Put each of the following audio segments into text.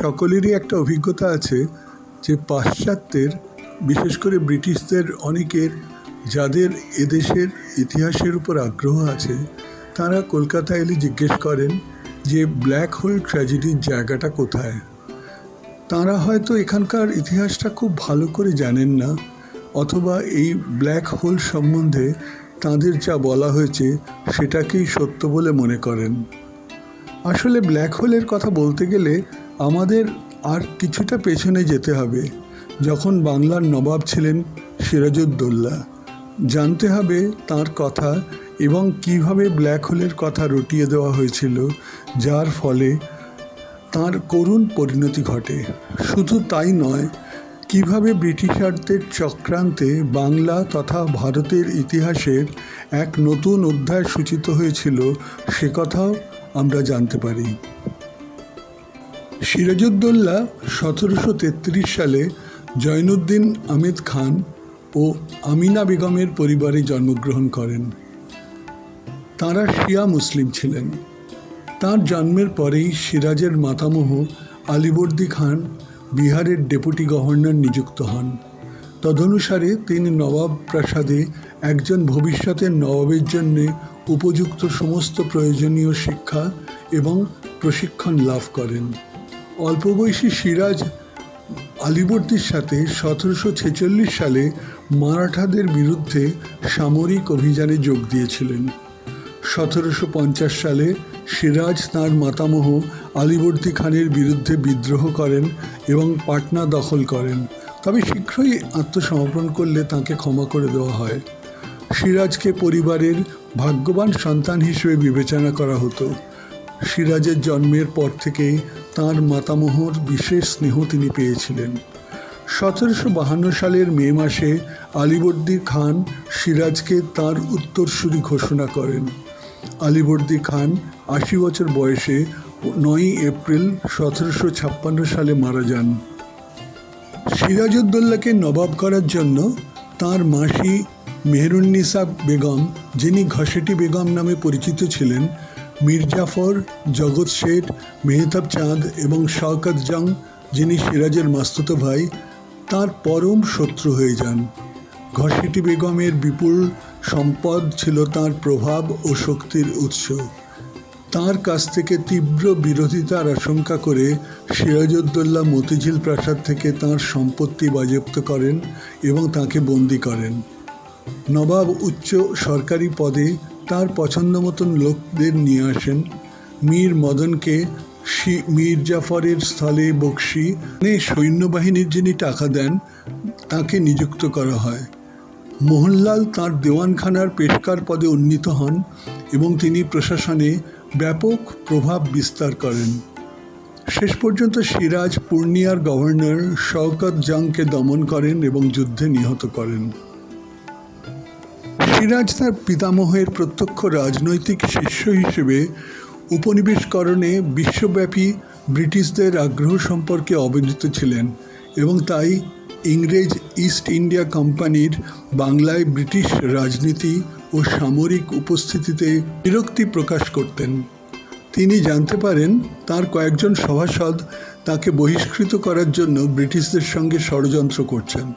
সকলেরই একটা অভিজ্ঞতা আছে যে পাশ্চাত্যের, বিশেষ করে ব্রিটিশদের অনেকের, যাদের এদেশের ইতিহাসের উপর আগ্রহ আছে, তারা কলকাতা এলে জিজ্ঞেস করেন যে ব্ল্যাক হোল ট্র্যাজেডির জায়গাটা কোথায়। তারা হয়তো এখানকার ইতিহাসটা খুব ভালো করে জানেন না, অথবা এই ব্ল্যাক হোল সম্বন্ধে তাদের যা বলা হয়েছে সেটাকেই সত্য বলে মনে করেন। আসলে ব্ল্যাক হোলের কথা বলতে গেলে আমাদের আর কিছুটা পেছনে যেতে হবে। যখন বাংলার নবাব ছিলেন সিরাজউদ্দৌলা, জানতে হবে তার কথা এবং কিভাবে ব্ল্যাক হোলের কথা রটিয়ে দেওয়া হয়েছিল, যার ফলে তার করুণ পরিণতি ঘটে। শুধু তাই নয়, কিভাবে ব্রিটিশারদের চক্রান্তে বাংলা তথা ভারতের ইতিহাসের এক নতুন অধ্যায় সূচিত হয়েছিল, সে কথাও আমরা জানতে পারি। সিরাজউদ্দৌলা 1733 সালে জয়নুদ্দিন আহমেদ খান ও আমিনা বেগমের পরিবারে জন্মগ্রহণ করেন। তাঁরা শিয়া মুসলিম ছিলেন। তাঁর জন্মের পরেই সিরাজের মাতামহ আলীবর্দী খান বিহারের ডেপুটি গভর্নর নিযুক্ত হন। তদনুসারে তিনি নবাব প্রাসাদে একজন ভবিষ্যতের নবাবের জন্যে উপযুক্ত সমস্ত প্রয়োজনীয় শিক্ষা এবং প্রশিক্ষণ লাভ করেন। অল্প বয়সী সিরাজ আলীবর্দীর সাথে 1746 সালে মারাঠাদের বিরুদ্ধে সামরিক অভিযানে যোগ দিয়েছিলেন। 1750 সালে সিরাজ তাঁর মাতামহ আলীবর্দী খানের বিরুদ্ধে বিদ্রোহ করেন এবং পাটনা দখল করেন, তবে শীঘ্রই আত্মসমর্পণ করলে তাঁকে ক্ষমা করে দেওয়া হয়। সিরাজকে পরিবারের ভাগ্যবান সন্তান হিসেবে বিবেচনা করা হতো। সিরাজের জন্মের পর থেকেই তাঁর মাতামহর বিশেষ স্নেহ তিনি পেয়েছিলেন। 1752 সালের মে মাসে আলীবর্দী খান সিরাজকে তাঁর উত্তরসূরি ঘোষণা করেন। আলীবর্দী খান 80 বছর বয়সে 9 এপ্রিল 1756 সালে মারা যান। সিরাজউদ্দৌলাকে নবাব করার জন্য তাঁর মাসি মেহেরুন্নিসা বেগম, যিনি ঘসেটি বেগম নামে পরিচিত ছিলেন, মীর জাফর, জগৎ শেঠ, মেহতাব চাঁদ এবং শওকত জং, যিনি সিরাজের মাস্তুতো ভাই, তাঁর পরম শত্রু হয়ে যান। ঘসেটি বেগমের বিপুল সম্পদ ছিল তাঁর প্রভাব ও শক্তির উৎস। তাঁর কাছ থেকে তীব্র বিরোধিতার আশঙ্কা করে সিরাজউদ্দৌলা মতিঝিল প্রাসাদ থেকে তাঁর সম্পত্তি বাজেয়াপ্ত করেন এবং তাঁকে বন্দী করেন। নবাব উচ্চ সরকারি পদে তার পছন্দ মতন লোকদের নিয়ে আসেন। মীর মদনকে মীর জাফরের স্থলে বক্সি সৈন্যবাহিনীর যিনি টাকা দেন, তাকে নিযুক্ত করা হয়। মোহনলাল তাঁর দেওয়ানখানার পেশকার পদে উন্নীত হন এবং তিনি প্রশাসনে ব্যাপক প্রভাব বিস্তার করেন। শেষ পর্যন্ত সিরাজ পূর্ণিয়ার গভর্নর শওকত জংকে দমন করেন এবং যুদ্ধে নিহত করেন। সিরাজ তার পিতামহের প্রত্যক্ষ রাজনৈতিক শিষ্য হিসেবে উপনিবেশকরণে বিশ্বব্যাপী ব্রিটিশদের আগ্রহ সম্পর্কে অবহিত ছিলেন এবং তাই ইংরেজ ইস্ট ইন্ডিয়া কোম্পানির বাংলায় ব্রিটিশ রাজনীতি ও সামরিক উপস্থিতিতে বিরক্তি প্রকাশ করতেন। তিনি জানতে পারেন তার কয়েকজন সভাসদ তাকে বহিষ্কৃত করার জন্য ব্রিটিশদের সঙ্গে ষড়যন্ত্র করছেন।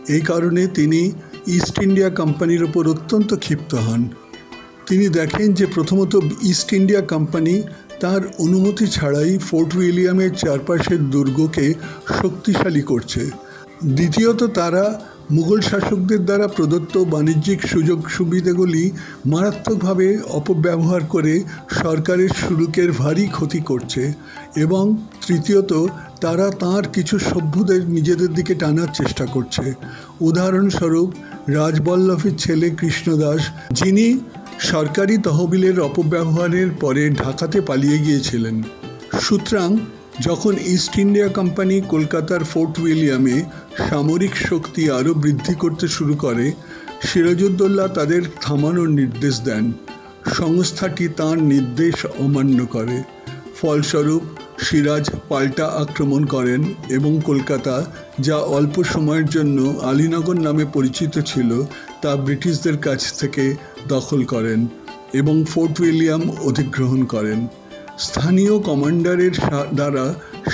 এই কারণে তিনি ইস্ট ইন্ডিয়া কোম্পানির ওপর অত্যন্ত ক্ষিপ্ত হন। তিনি দেখেন যে প্রথমত ইস্ট ইন্ডিয়া কোম্পানি তার অনুমতি ছাড়াই ফোর্ট উইলিয়ামের চারপাশের দুর্গকে শক্তিশালী করছে। দ্বিতীয়ত তারা মুঘল শাসকদের দ্বারা প্রদত্ত বাণিজ্যিক সুযোগ সুবিধাগুলি মারাত্মকভাবে অপব্যবহার করে সরকারের শুল্কের ভারী ক্ষতি করছে। এবং তৃতীয়ত তারা তাঁর কিছু সভ্যদের নিজেদের দিকে টানার চেষ্টা করছে। উদাহরণস্বরূপ রাজবল্লভের ছেলে কৃষ্ণদাস, যিনি সরকারি তহবিলের অপব্যবহারের পরে ঢাকাতে পালিয়ে গিয়েছিলেন। সুতরাং যখন ইস্ট ইন্ডিয়া কোম্পানি কলকাতার ফোর্ট উইলিয়ামে সামরিক শক্তি আরও বৃদ্ধি করতে শুরু করে, সিরাজউদ্দৌলা তাদের থামানোর নির্দেশ দেন। সংস্থাটি তাঁর নির্দেশ অমান্য করে। ফলস্বরূপ সিরাজ পাল্টা আক্রমণ করেন এবং কলকাতা, যা অল্প সময়ের জন্য আলীনগর নামে পরিচিত ছিল, তা ব্রিটিশদের কাছ থেকে দখল করেন এবং ফোর্ট উইলিয়াম অধিগ্রহণ করেন। স্থানীয় কমান্ডারের দ্বারা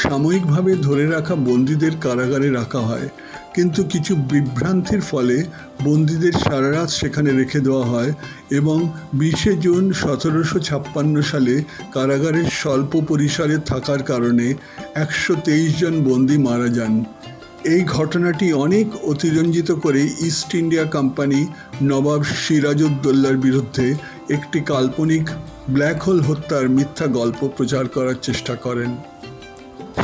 সাময়িকভাবে ধরে রাখা বন্দীদের কারাগারে রাখা হয়, কিন্তু কিছু বিভ্রান্তির ফলে বন্দীদের সারা রাত সেখানে রেখে দেওয়া হয় এবং 20শে জুন 1756 সালে কারাগারের স্বল্প পরিসরে থাকার কারণে 123 জন বন্দী মারা যান। এই ঘটনাটি অনেক অতিরঞ্জিত করে ইস্ট ইন্ডিয়া কোম্পানি নবাব সিরাজউদ্দৌলার বিরুদ্ধে একটি কাল্পনিক ব্ল্যাক হোল হত্যার মিথ্যা গল্প প্রচার করার চেষ্টা করেন।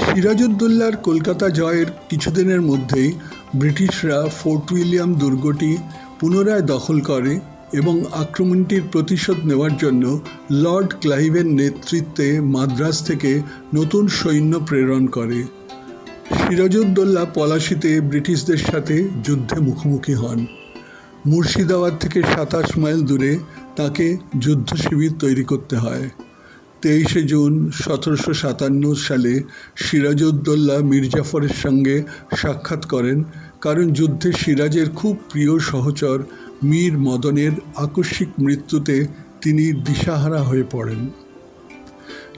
সিরাজউদ্দৌলার কলকাতা জয়ের কিছুদিনের মধ্যেই ব্রিটিশরা ফোর্ট উইলিয়াম দুর্গটি পুনরায় দখল করে এবং আক্রমণটির প্রতিশোধ নেওয়ার জন্য লর্ড ক্লাইভের নেতৃত্বে মাদ্রাজ থেকে নতুন সৈন্য প্রেরণ করে। সিরাজউদ্দৌলা পলাশীতে ব্রিটিশদের সাথে যুদ্ধে মুখোমুখি হন। মুর্শিদাবাদ থেকে 27 মাইল দূরে তাকে যুদ্ধ শিবির তৈরি করতে হয়। 23শে জুন 1757 সালে সিরাজউদ্দৌলা মীর জাফরের সঙ্গে সাক্ষাৎ করেন, কারণ যুদ্ধে সিরাজের খুব প্রিয় সহচর মীর মদনের আকস্মিক মৃত্যুতে তিনি দিশাহারা হয়ে পড়েন।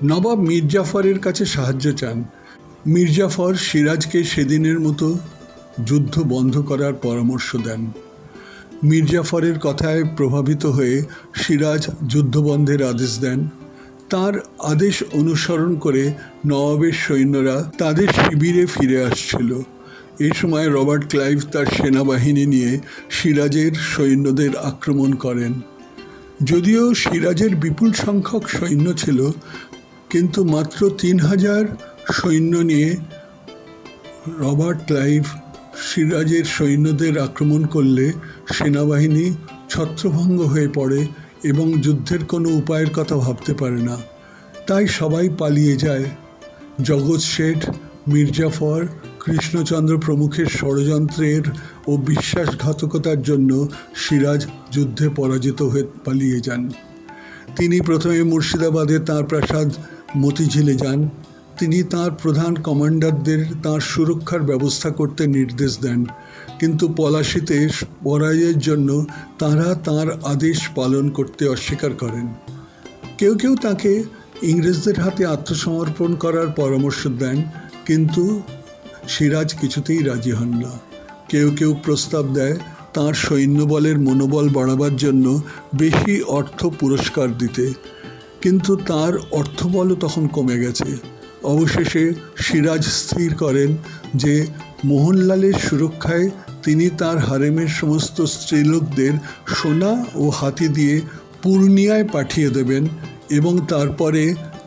নবাব মীর জাফরের কাছে সাহায্য চান। মীর জাফর সিরাজকে সেদিনের মতো যুদ্ধ বন্ধ করার পরামর্শ দেন। মীর জাফরের কথায় প্রভাবিত হয়ে সিরাজ যুদ্ধবন্ধের আদেশ দেন। তার আদেশ অনুসরণ করে নবাবের সৈন্যরা তাদের শিবিরে ফিরে আসছিল। এই সময় রবার্ট ক্লাইভ তার সেনাবাহিনী নিয়ে সিরাজের সৈন্যদের আক্রমণ করেন। যদিও সিরাজের বিপুল সংখ্যক সৈন্য ছিল, কিন্তু মাত্র 3000 সৈন্য নিয়ে রবার্ট ক্লাইভ সিরাজের সৈন্যদের আক্রমণ করলে সেনাবাহিনী ছত্রভঙ্গ হয়ে পড়ে এবং যুদ্ধের কোনো উপায়ের কথা ভাবতে পারে না। তাই সবাই পালিয়ে যায়। জগৎ শেঠ, মীর জাফর, কৃষ্ণচন্দ্র প্রমুখের ষড়যন্ত্রের ও বিশ্বাসঘাতকতার জন্য সিরাজ যুদ্ধে পরাজিত হয়ে পালিয়ে যান। তিনি প্রথমে মুর্শিদাবাদে তাঁর প্রাসাদ মতিঝিলে যান। তিনি তাঁর প্রধান কমান্ডারদের তাঁর সুরক্ষার ব্যবস্থা করতে নির্দেশ দেন, কিন্তু পলাশীতে পরাজয়ের জন্য তাঁরা তাঁর আদেশ পালন করতে অস্বীকার করেন। কেউ কেউ তাকে ইংরেজদের হাতে আত্মসমর্পণ করার পরামর্শ দেন, কিন্তু সিরাজ কিছুতেই রাজি হন না। কেউ কেউ প্রস্তাব দেয় তাঁর সৈন্যবলের মনোবল বাড়াবার জন্য বেশি অর্থ পুরস্কার দিতে, কিন্তু তার অর্থবলও তখন কমে গেছে। অবশেষে সিরাজ স্থির করেন যে মোহনলালের সুরক্ষায় তিনি তার হারেমের সমস্ত স্ত্রীলোকদের সোনা ও হাতি দিয়ে পূর্ণিয়ায় পাঠিয়ে দেবেন এবং তারপরে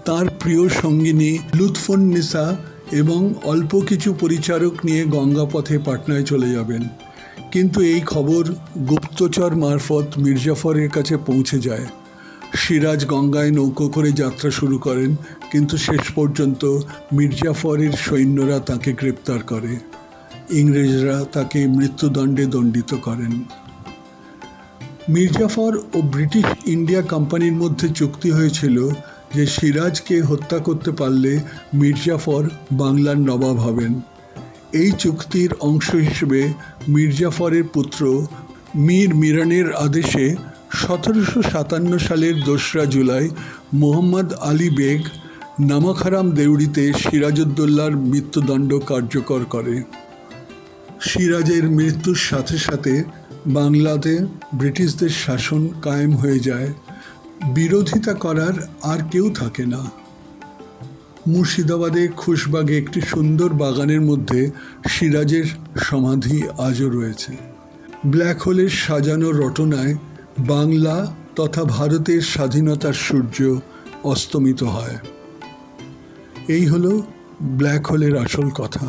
তার প্রিয় সঙ্গিনী লুৎফুন্নিসা এবং অল্প কিছু পরিচারক নিয়ে গঙ্গাপথে পাটনায় চলে যাবেন। কিন্তু এই খবর গুপ্তচর মারফত মীর জাফরের কাছে পৌঁছে যায়। সিরাজ গঙ্গায় নৌকো করে যাত্রা শুরু করেন, কিন্তু শেষ পর্যন্ত মীর জাফরের সৈন্যরা তাকে গ্রেপ্তার করে। ইংরেজরা তাকে মৃত্যুদণ্ডে দণ্ডিত করেন। মীর জাফর ও ব্রিটিশ ইন্ডিয়া কোম্পানির মধ্যে চুক্তি হয়েছিল যে সিরাজকে হত্যা করতে পারলে মীর জাফর বাংলার নবাব হবেন। এই চুক্তির অংশ হিসেবে মীর জাফরের পুত্র মীর মিরানের আদেশে 1757 সালের 2রা জুলাই মোহাম্মদ আলী বেগ নামক-হারাম দেউড়িতে সিরাজউদ্দৌলার মৃত্যুদণ্ড কার্যকর করে। সিরাজের মৃত্যুর সাথে সাথে বাংলাতে ব্রিটিশদের শাসন কায়েম হয়ে যায়। বিরোধিতা করার আর কেউ থাকে না। মুর্শিদাবাদে খুশবাগে একটি সুন্দর বাগানের মধ্যে সিরাজের সমাধি আজও রয়েছে। ব্ল্যাক হোলের সাজানো রটনায় বাংলা তথা ভারতের স্বাধীনতার সূর্য অস্তমিত হয়। এই হলো ব্ল্যাক হোলের আসল কথা।